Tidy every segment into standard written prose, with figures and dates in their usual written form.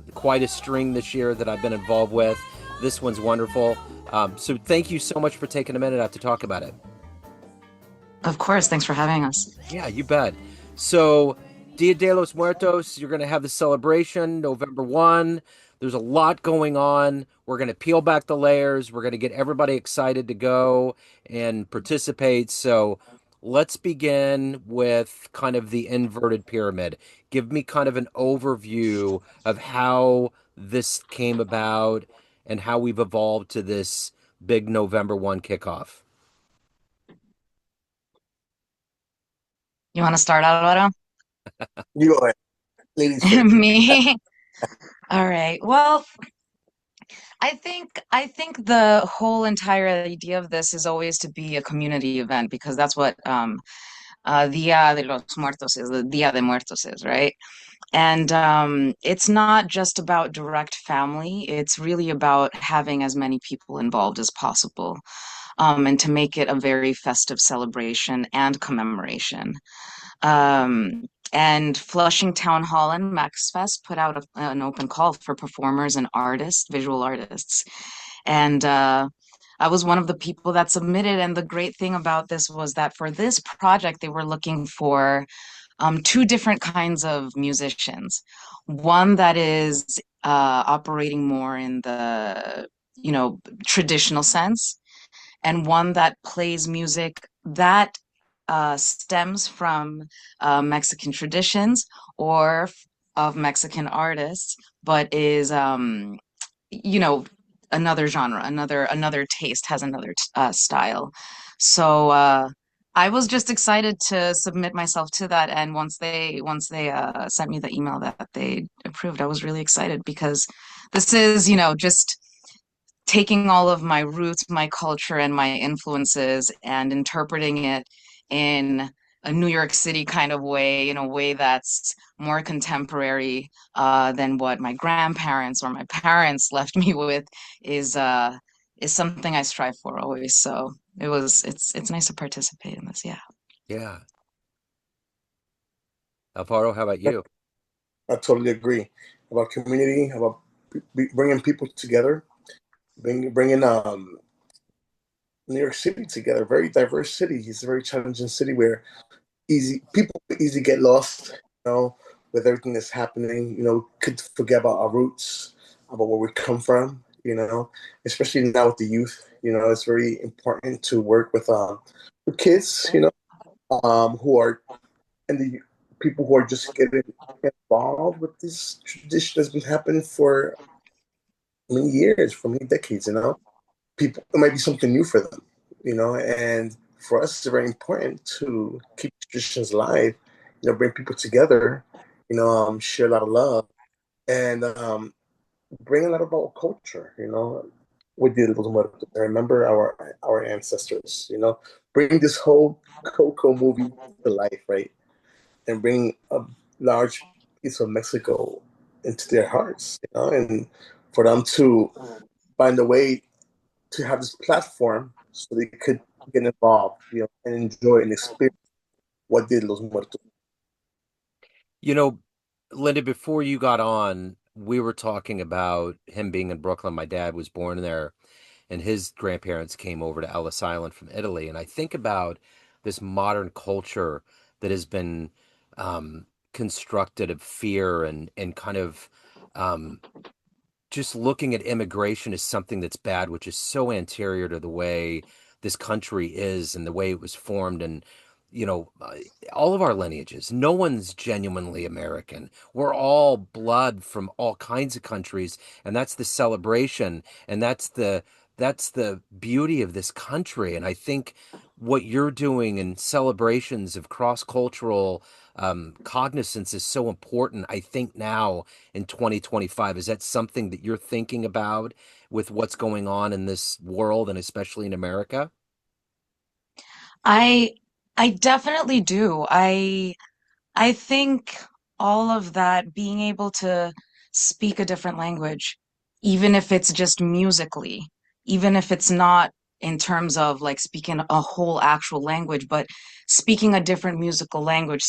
been quite a string this year that I've been involved with. This one's wonderful. So thank you so much for taking a minute out to talk about it. Of course, thanks for having us. Yeah, you bet. So, Dia de los Muertos, you're going to have the celebration November 1. There's a lot going on. We're going to peel back the layers. We're going to get everybody excited to go and participate. So, let's begin with kind of the inverted pyramid. Give me kind of an overview of how this came about and how we've evolved to this big November 1 kickoff. You want to start out, Alvaro? You go ahead, ladies first. Me? All right. Well, I think the whole entire idea of this is always to be a community event because that's what Dia de los Muertos is, the Dia de Muertos is, right? And it's not just about direct family, it's really about having as many people involved as possible, and to make it a very festive celebration and commemoration. Um, and Flushing Town Hall and MexFest put out an open call for performers and artists, visual artists. And I was one of the people that submitted. And the great thing about this was that for this project, they were looking for two different kinds of musicians. One that is operating more in the, traditional sense, and one that plays music that stems from Mexican traditions or of Mexican artists, but is, you know, another genre, another taste, has another style. So I was just excited to submit myself to that, and once they sent me the email that they approved, I was really excited because this is, just taking all of my roots, my culture, and my influences and interpreting it in a New York City kind of way, in a way that's more contemporary than what my grandparents or my parents left me with, is uh, is something I strive for always. So it's nice to participate in this. Yeah. Yeah. Alvaro, how about you? I totally agree about community, about bringing people together, bringing New York City together. Very diverse city. It's a very challenging city where people easy get lost. With everything that's happening. Could forget about our roots, about where we come from. Especially now with the youth. It's very important to work with kids. Who are and the people who are just getting involved with this tradition that's been happening for many years, for many decades. People, it might be something new for them. And for us, it's very important to keep traditions alive. Bring people together. Share a lot of love and bring a lot of our culture. We did a little more. Remember our ancestors. Bring this whole Coco movie to life, right? And bring a large piece of Mexico into their hearts, and for them to find a way to have this platform so they could get involved, and enjoy and experience what did Los Muertos. You know, Linda, before you got on, we were talking about him being in Brooklyn. My dad was born there, and his grandparents came over to Ellis Island from Italy. And I think about this modern culture that has been constructed of fear and kind of um, just looking at immigration as something that's bad, which is so anterior to the way this country is and the way it was formed. And, you know, uh, all of our lineages, no one's genuinely American. We're all blood from all kinds of countries. And that's the celebration. And that's the beauty of this country. And I think what you're doing in celebrations of cross-cultural cognizance is so important. I think now in 2025, is that something that you're thinking about with what's going on in this world and especially in America? I I definitely do. I think all of that, being able to speak a different language, even if it's just musically, even if it's not in terms of like speaking a whole actual language, but speaking a different musical language,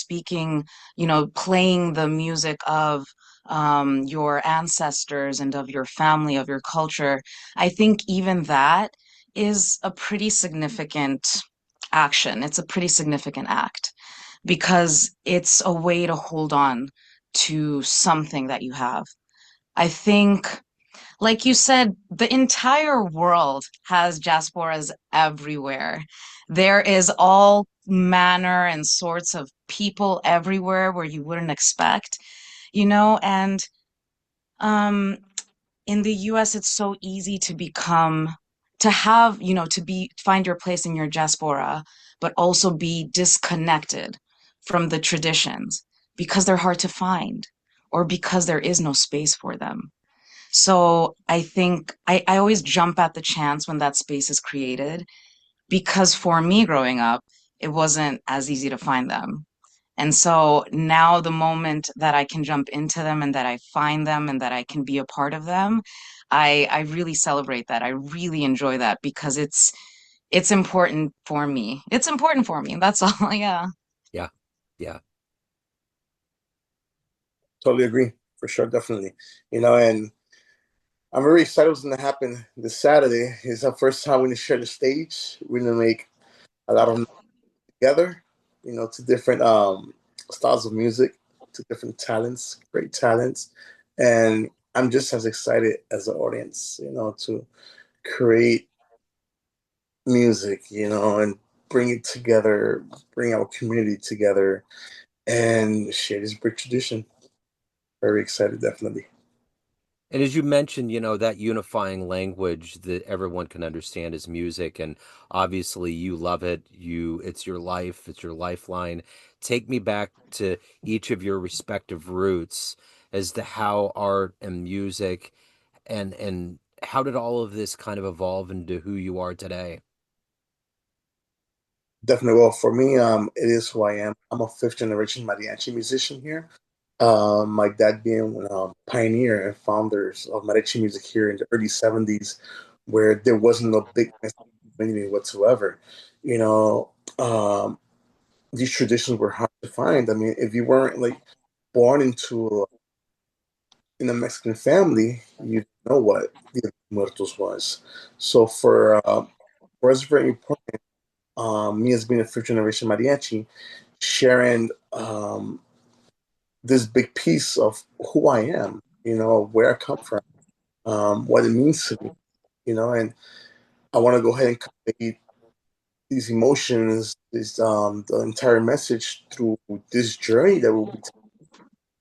playing the music of your ancestors and of your family, of your culture, I think even that is a pretty significant action. It's a pretty significant act because it's a way to hold on to something that you have. I think, like you said, the entire world has diasporas everywhere. There is all manner and sorts of people everywhere where you wouldn't expect, and um, in the US, it's so easy to to have, find your place in your diaspora, but also be disconnected from the traditions because they're hard to find or because there is no space for them. So I think I always jump at the chance when that space is created because for me growing up, it wasn't as easy to find them. And so now the moment that I can jump into them and that I find them and that I can be a part of them, I really celebrate that. I really enjoy that because it's important for me. It's important for me. That's all. Yeah. Yeah. Yeah. Totally agree, for sure, definitely. And I'm very excited what's going to happen this Saturday. It's our first time we're going to share the stage. We're going to make a lot of together, to different styles of music, to different talents, great talents. And I'm just as excited as the audience, to create music, and bring it together, bring our community together and share this great tradition. Very excited, definitely. And as you mentioned, that unifying language that everyone can understand is music, and obviously you love it. It's your life, it's your lifeline. Take me back to each of your respective roots as to how art and music and how did all of this kind of evolve into who you are today? Definitely. Well, for me, it is who I am. I'm a fifth generation mariachi musician here. My dad being pioneer and founders of mariachi music here in the early '70s, where there wasn't no big community whatsoever. You know, um, these traditions were hard to find. I mean, if you weren't like born into in a Mexican family, you didn't know what the Muertos was. So for us, it's very important. Me as being a fifth generation mariachi, sharing this big piece of who I am, where I come from, what it means to me, and I want to go ahead and convey these emotions, this the entire message through this journey that will be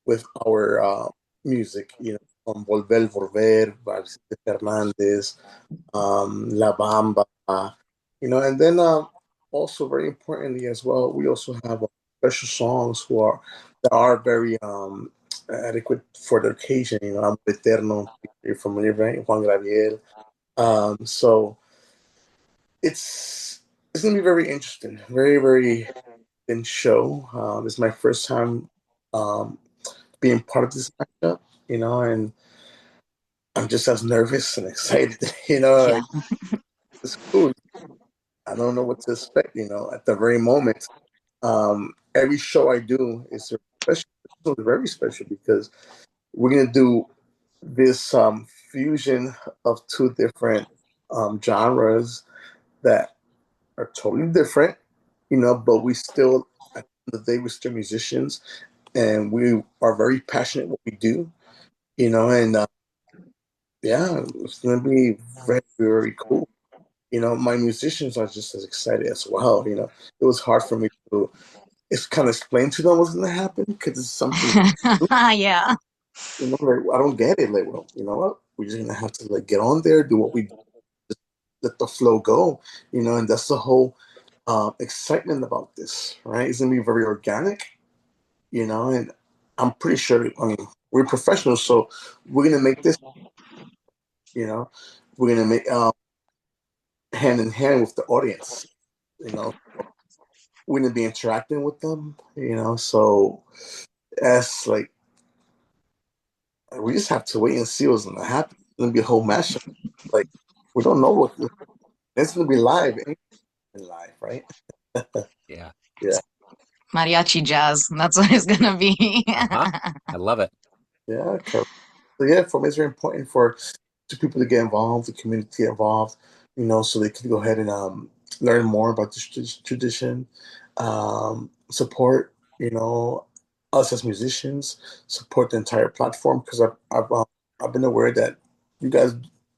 with our music, from Volver, Volver, by Vicente Fernandez, La Bamba, and then also very importantly as well, we also have special songs that are very adequate for the occasion. I'm Eterno, you're familiar, right? Juan Gabriel. So it's gonna be very interesting, very very in show. It's my first time um, being part of this matchup, and I'm just as nervous and excited. Yeah. Like, it's cool. I don't know what to expect. At the very moment. Every show I do is special. This one's very special because we're gonna do this fusion of two different genres that are totally different, but we still, at the end of the day, we're still musicians and we are very passionate what we do, and yeah, it's gonna be very, very cool. My musicians are just as excited as well. It was hard for me to it's kind of explain to them what's gonna happen because it's something Yeah. like I don't get it. Like, well, you know what? We're just gonna have to like get on there, do what we do, let the flow go, and that's the whole excitement about this, right? It's gonna be very organic, and I'm pretty sure. I mean, we're professionals, so we're gonna make this, you know, we're gonna make hand in hand with the audience, you know. We're gonna be interacting with them, So that's like we just have to wait and see what's gonna happen. It's gonna be a whole mashup. Like we don't know what it's gonna be live in live, right? Yeah. Yeah. Mariachi jazz. That's what it's gonna be. Uh-huh. I love it. Yeah, correct. So yeah, for me, it's very important for to people to get involved, the community to get involved, so they can go ahead and learn more about this tradition, support, us as musicians, support the entire platform because I've been aware that you guys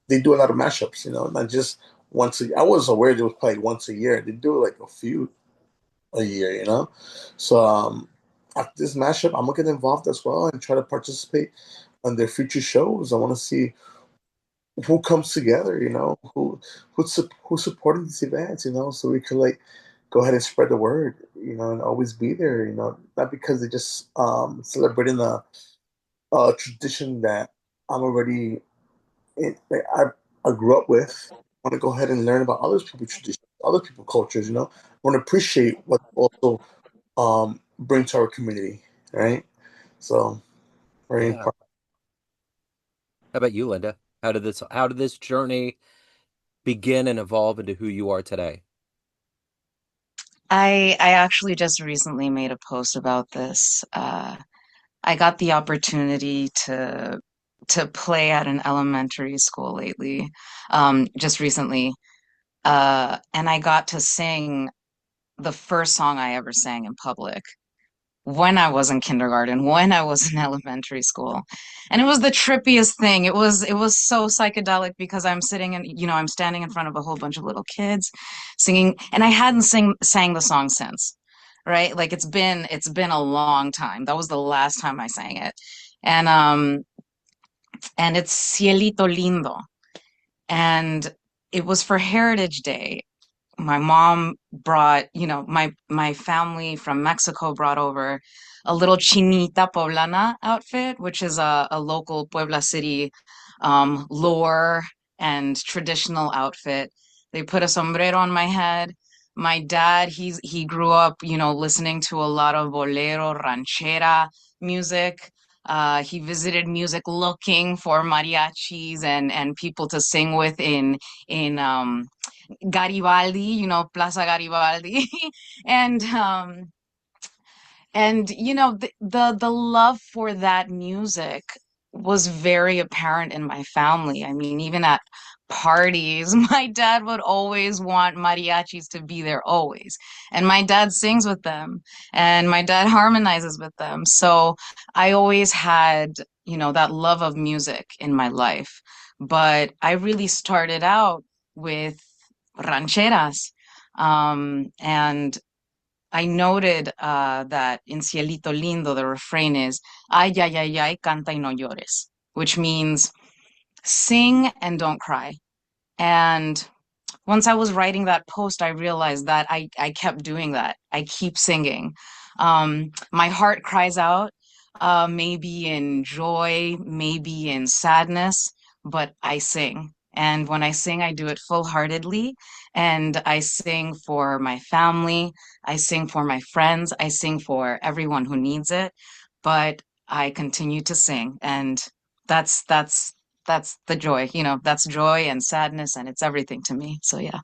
they do a lot of mashups, not just once a. I was aware they was played once a year. They do like a few a year, So after this mashup, I'm gonna get involved as well and try to participate on their future shows. I want to see who comes together, who's supporting these events, so we can like go ahead and spread the word, and always be there, not because they just celebrating a tradition that I'm already like, I grew up with. I want to go ahead and learn about other people's traditions, other people's cultures, I want to appreciate what also bring to our community, right? So very Yeah. important. How about you, Linda? How did this journey begin and evolve into who you are today? I actually just recently made a post about this. I got the opportunity to play at an elementary school lately, just recently, and I got to sing the first song I ever sang in public when I was in kindergarten, when I was in elementary school. And it was the trippiest thing. It was so psychedelic because I'm sitting in, I'm standing in front of a whole bunch of little kids singing, and I hadn't sang the song since, right? Like it's been a long time. That was the last time I sang it. And and it's Cielito Lindo. And it was for Heritage Day. My mom brought, my family from Mexico brought over a little chinita poblana outfit, which is a local Puebla city lore and traditional outfit. They put a sombrero on my head. My dad, he grew up, listening to a lot of bolero, ranchera music. He visited music looking for mariachis and people to sing with in Garibaldi, Plaza Garibaldi, and the love for that music was very apparent in my family. I mean, even at parties, my dad would always want mariachis to be there always. And my dad sings with them and my dad harmonizes with them. So I always had, that love of music in my life. But I really started out with rancheras. And I noted that in Cielito Lindo, the refrain is, ay, ay, ay, ay, canta y no llores, which means sing and don't cry. And once I was writing that post, I realized that I kept doing that. I keep singing. My heart cries out, maybe in joy, maybe in sadness, but I sing. And when I sing, I do it full-heartedly. And I sing for my family. I sing for my friends. I sing for everyone who needs it. But I continue to sing. And that's that's the joy, that's joy and sadness, and it's everything to me. So yeah.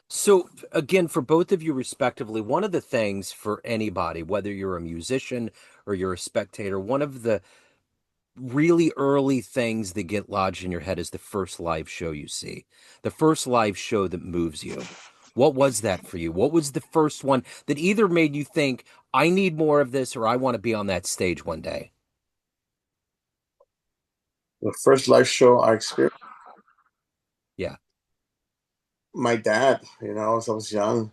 So, again, for both of you respectively, one of the things for anybody, whether you're a musician or you're a spectator, one of the really early things that get lodged in your head is the first live show you see, the first live show that moves you. What was that for you? What was the first one that either made you think, I need more of this, or I want to be on that stage one day? The first live show I experienced, Yeah. my dad, as I was young,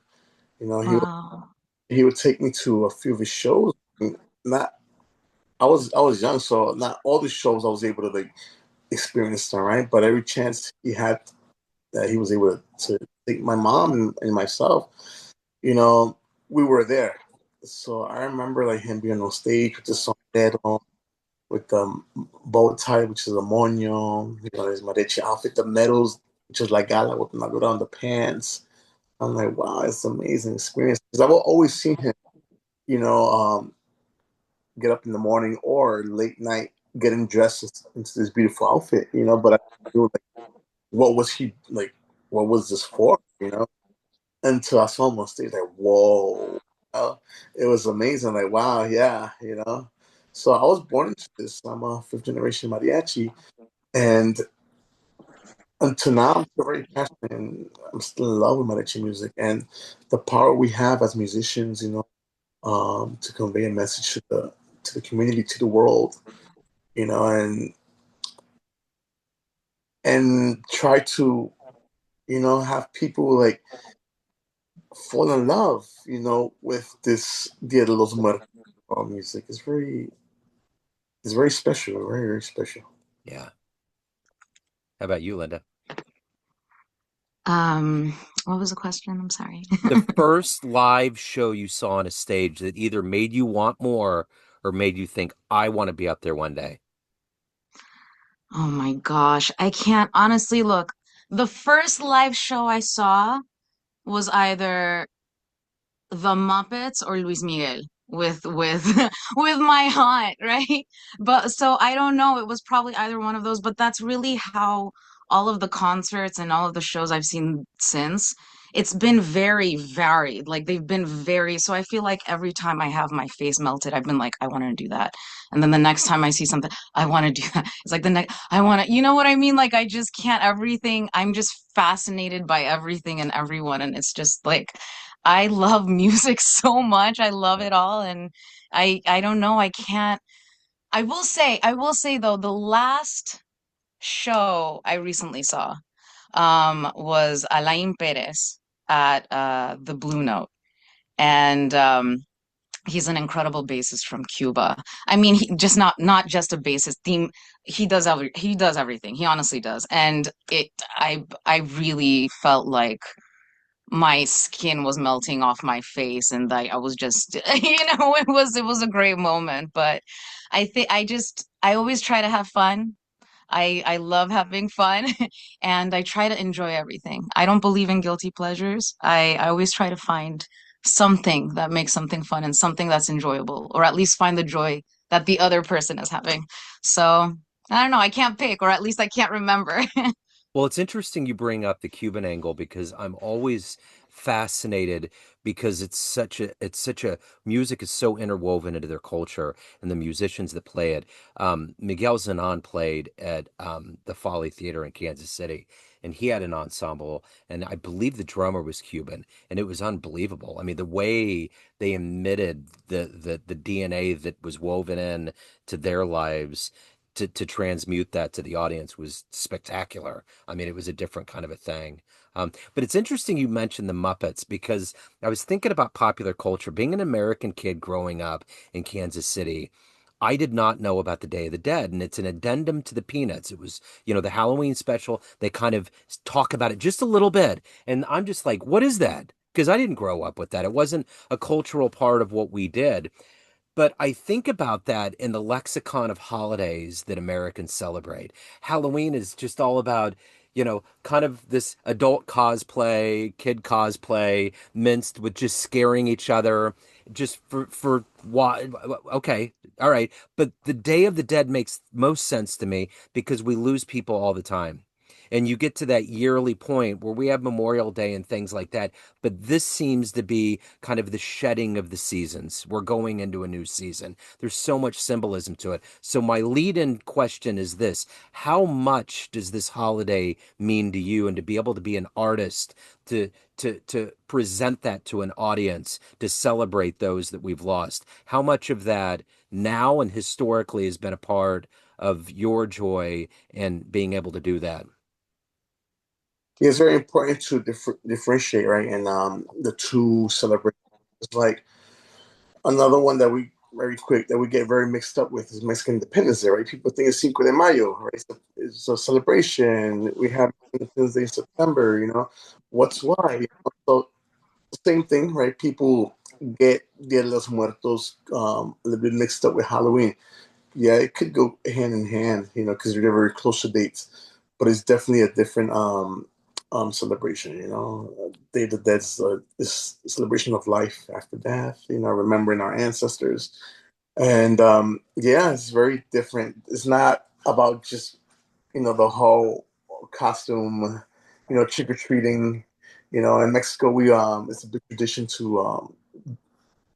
he would Wow. he would take me to a few of his shows. Not I was young, so not all the shows I was able to like experience them, right? But every chance he had that he was able to take my mom and myself, you know, we were there. So I remember like him being on stage with the sombrero, with the bow tie, which is a moño, his mariachi outfit, the medals, which is like gala with Madura on the pants. I'm like, wow, it's an amazing experience. Because I've always seen him, you know, um, get up in the morning or late night getting dressed into this beautiful outfit, but I knew like what was he like what was this for, Until I saw him on stage, like, whoa. It was amazing, like wow, yeah. So I was born into this. I'm a fifth generation mariachi, and until now, I'm still very passionate, and I'm still in love with mariachi music and the power we have as musicians. To convey a message to the community, to the world. And try to have people like fall in love, with this Dia de los Muertos music. It's very special, very, very special. Yeah. How about you, Linda? Um, what was the question? I'm sorry. The first live show you saw on a stage that either made you want more or made you think, I want to be up there one day. Oh my gosh. I can't honestly look. The first live show I saw was either the Muppets or Luis Miguel with with my aunt, right? But so I don't know. It was probably either one of those, but that's really how all of the concerts and all of the shows I've seen since, it's been very varied. Like they've been very, so I feel like every time I have my face melted, I've been like, I want to do that. And then the next time I see something, I want to do that. It's like the next, I want to, you know what I mean? Like I just can't everything. I'm just fascinated by everything and everyone. And it's just like I love music so much. I love Yeah. it all. And I don't know. I can't. I will say though, the last show I recently saw was Alain Perez at the Blue Note. And he's an incredible bassist from Cuba. I mean, he just not just a bassist theme. He does everything. He honestly does. And I really felt like my skin was melting off my face and like I was just it was a great moment. But I always try to have fun. I love having fun and I try to enjoy everything. I don't believe in guilty pleasures. I always try to find something that makes something fun and something that's enjoyable, or at least find the joy that the other person is having. So I don't know, I can't pick, or at least I can't remember. Well, it's interesting you bring up the Cuban angle because I'm always fascinated because it's such a music is so interwoven into their culture and the musicians that play it. Miguel Zanon played at the Folly Theater in Kansas City, and he had an ensemble, and I believe the drummer was Cuban, and it was unbelievable. I mean, the way they emitted the DNA that was woven in to their lives to transmute that to the audience was spectacular. I mean, it was a different kind of a thing. But it's interesting you mentioned the Muppets because I was thinking about popular culture. Being an American kid growing up in Kansas City, I did not know about the Day of the Dead, and it's an addendum to the Peanuts. It was, the Halloween special. They kind of talk about it just a little bit, and I'm just like, what is that? Because I didn't grow up with that. It wasn't a cultural part of what we did. But I think about that in the lexicon of holidays that Americans celebrate. Halloween is just all about, kind of this adult cosplay, kid cosplay, minced with just scaring each other, just for why? Okay, all right. But the Day of the Dead makes most sense to me because we lose people all the time. And you get to that yearly point where we have Memorial Day and things like that. But this seems to be kind of the shedding of the seasons. We're going into a new season. There's so much symbolism to it. So my lead-in question is this: how much does this holiday mean to you, and to be able to be an artist to present that to an audience, to celebrate those that we've lost? How much of that now and historically has been a part of your joy and being able to do that? It's very important to differentiate, right? And the two celebrations. Like another one that we very quick that we get very mixed up with is Mexican Independence Day, right? People think it's Cinco de Mayo, right? So it's a celebration. We have Independence Day in September. What's why? So same thing, right? People get Dia de los Muertos a little bit mixed up with Halloween. Yeah, it could go hand in hand, because they're very close to dates, but it's definitely a different celebration. Day of the Dead is a celebration of life after death. Remembering our ancestors, and yeah, it's very different. It's not about just the whole costume, trick or treating. In Mexico, we it's a big tradition to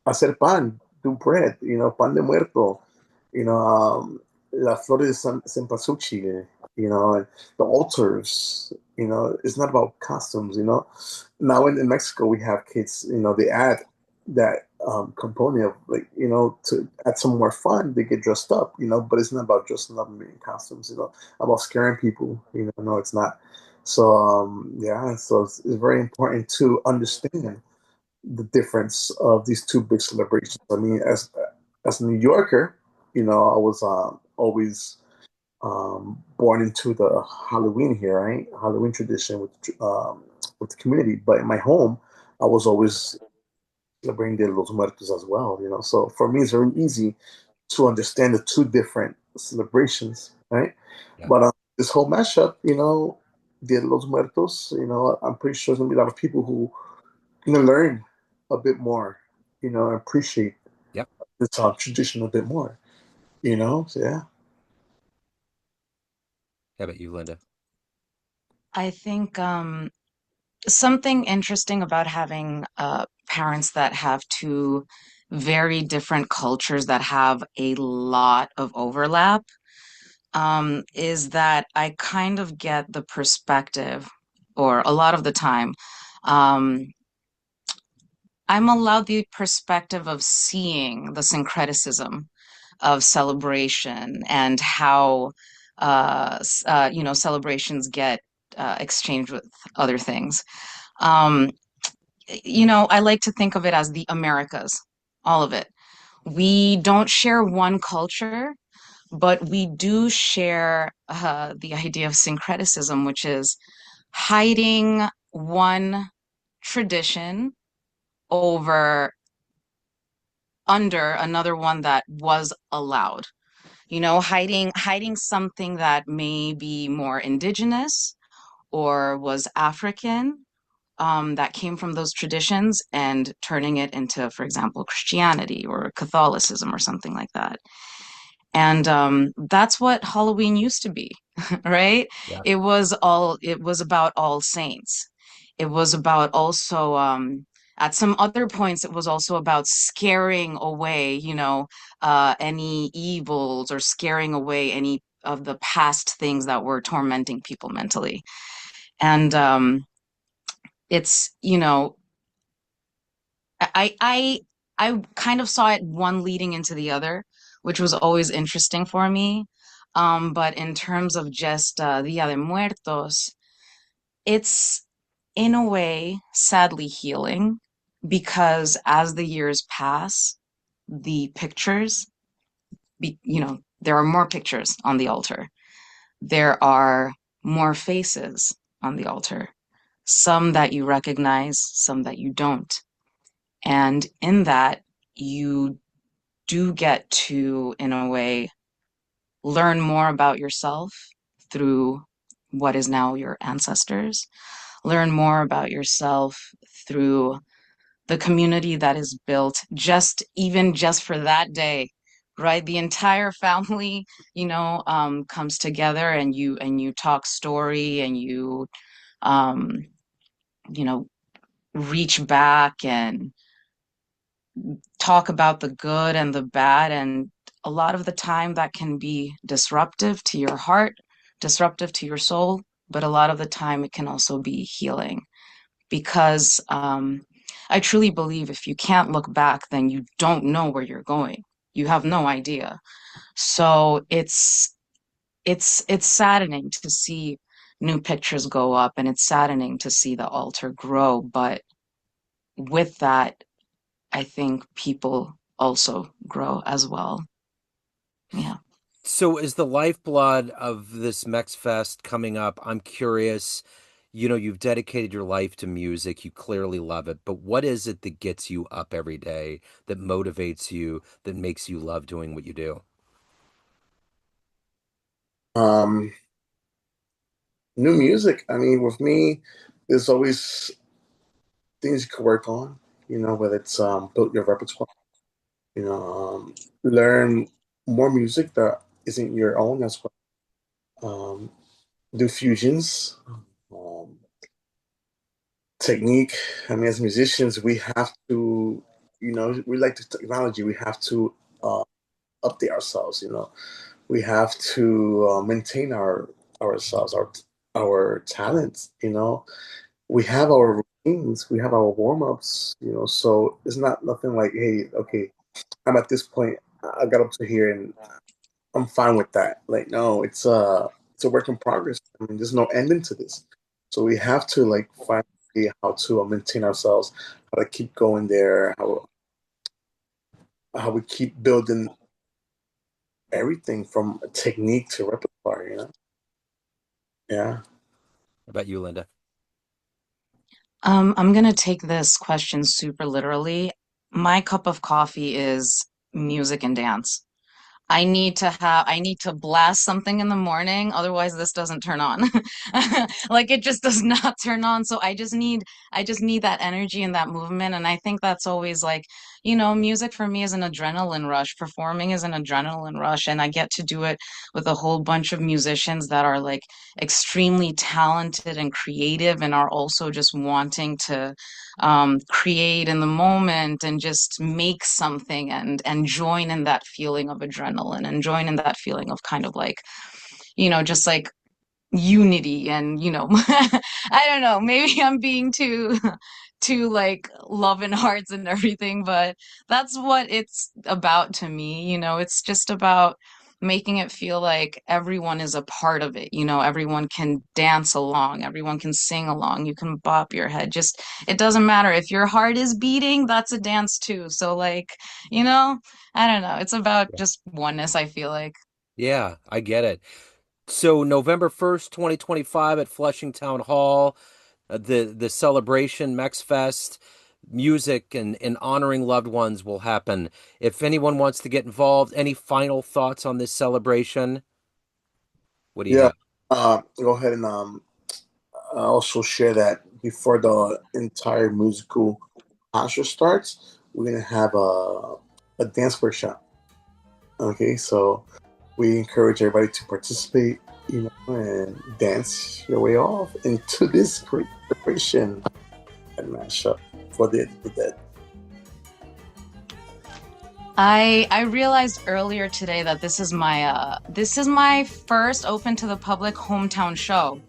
hacer pan, do bread, pan de muerto. you know, La Flor de Cempasúchil, and the altars, it's not about costumes. Now in Mexico, we have kids, they add that component of like, to add some more fun, they get dressed up, but it's not about dressing up and being costumes, about scaring people, no, it's not. So, yeah, so it's very important to understand the difference of these two big celebrations. I mean, as a New Yorker, I was always born into the Halloween here, right? Halloween tradition with the community. But in my home, I was always celebrating Dia de los Muertos as well. So for me, it's very easy to understand the two different celebrations, right? Yeah. But this whole mashup, Dia de los Muertos, I'm pretty sure there's gonna be a lot of people who learn a bit more, appreciate Yep. this tradition a bit more, So yeah. How about you, Linda? I think something interesting about having parents that have two very different cultures that have a lot of overlap is that I kind of get the perspective, or a lot of the time, um, I'm allowed the perspective of seeing the syncretism of celebration and how celebrations get exchanged with other things. Um, I like to think of it as the Americas, all of it. We don't share one culture, but we do share the idea of syncretism, which is hiding one tradition over under another one that was allowed. Hiding something that may be more indigenous or was African, that came from those traditions, and turning it into, for example, Christianity or Catholicism or something like that. And that's what Halloween used to be, right? Yeah. It was about All Saints. It was about also, at some other points, it was also about scaring away, any evils, or scaring away any of the past things that were tormenting people mentally. And it's, I I I kind of saw it one leading into the other, which was always interesting for me. But in terms of just Dia de Muertos, it's in a way sadly healing, because as the years pass, the pictures, there are more pictures on the altar. There are more faces on the altar, some that you recognize, some that you don't. And in that, you do get to, in a way, learn more about yourself through what is now your ancestors, learn more about yourself through the community that is built even just for that day, right? The entire family, comes together, and you talk story, and um, you know, reach back and talk about the good and the bad. And a lot of the time that can be disruptive to your heart, disruptive to your soul, but a lot of the time it can also be healing, because I truly believe if you can't look back, then you don't know where you're going. You have no idea. So it's saddening to see new pictures go up, and it's saddening to see the altar grow. But with that, I think people also grow as well. Yeah. So, is the lifeblood of this MexFest coming up? I'm curious. You've dedicated your life to music. You clearly love it. But what is it that gets you up every day, that motivates you, that makes you love doing what you do? Um, New music. I mean, with me, there's always things you can work on. Whether it's build your repertoire. Learn more music that isn't your own as well. Do fusions. Um, Technique. I mean, as musicians, we have to. We like the technology. We have to. update ourselves. We have to maintain ourselves, our talents. We have our routines, we have our warm ups. So it's not nothing like, hey, okay, I'm at this point. I got up to here, and I'm fine with that. Like, no, it's a work in progress. I mean, there's no ending to this. So we have to like find a way how to maintain ourselves, how to keep going there, how we keep building everything from technique to repertoire. Yeah. How about you, Linda? I'm gonna take this question super literally. My cup of coffee is music and dance. I need to blast something in the morning, otherwise this doesn't turn on. Like it just does not turn on. So I just need that energy and that movement. And I think that's always like, music for me is an adrenaline rush. Performing is an adrenaline rush. And I get to do it with a whole bunch of musicians that are like extremely talented and creative and are also just wanting to create in the moment and just make something and join in that feeling of adrenaline and join in that feeling of kind of like, just like unity and I don't know, maybe I'm being too too like love and hearts and everything, but that's what it's about to me. It's just about making it feel like everyone is a part of it. Everyone can dance along, everyone can sing along, you can bop your head. Just it doesn't matter if your heart is beating, that's a dance too. So like, you know, I don't know. It's about Yeah. just oneness, I feel like. Yeah, I get it. So November 1st, 2025 at Flushing Town Hall, the celebration, MexFest, music and honoring loved ones will happen. If anyone wants to get involved, any final thoughts on this celebration? What do you Yeah. have? Go ahead and also share that before the entire musical concert starts, we're gonna have a dance workshop. Okay, so we encourage everybody to participate, and dance your way off into this great celebration and mashup for the dead. I realized earlier today that this is my first open to the public hometown show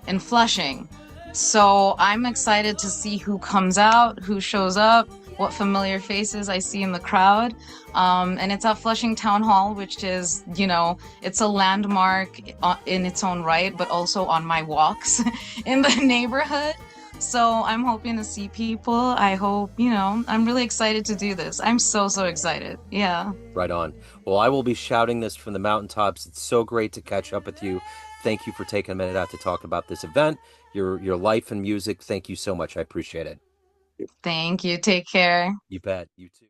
in Flushing. So I'm excited to see who comes out, who shows up, what familiar faces I see in the crowd. And it's at Flushing Town Hall, which is, it's a landmark in its own right, but also on my walks in the neighborhood. So I'm hoping to see people. I hope, I'm really excited to do this. I'm so, so excited. Yeah. Right on. Well, I will be shouting this from the mountaintops. It's so great to catch up with you. Thank you for taking a minute out to talk about this event, your life and music. Thank you so much. I appreciate it. Thank you. Take care. You bet. You too.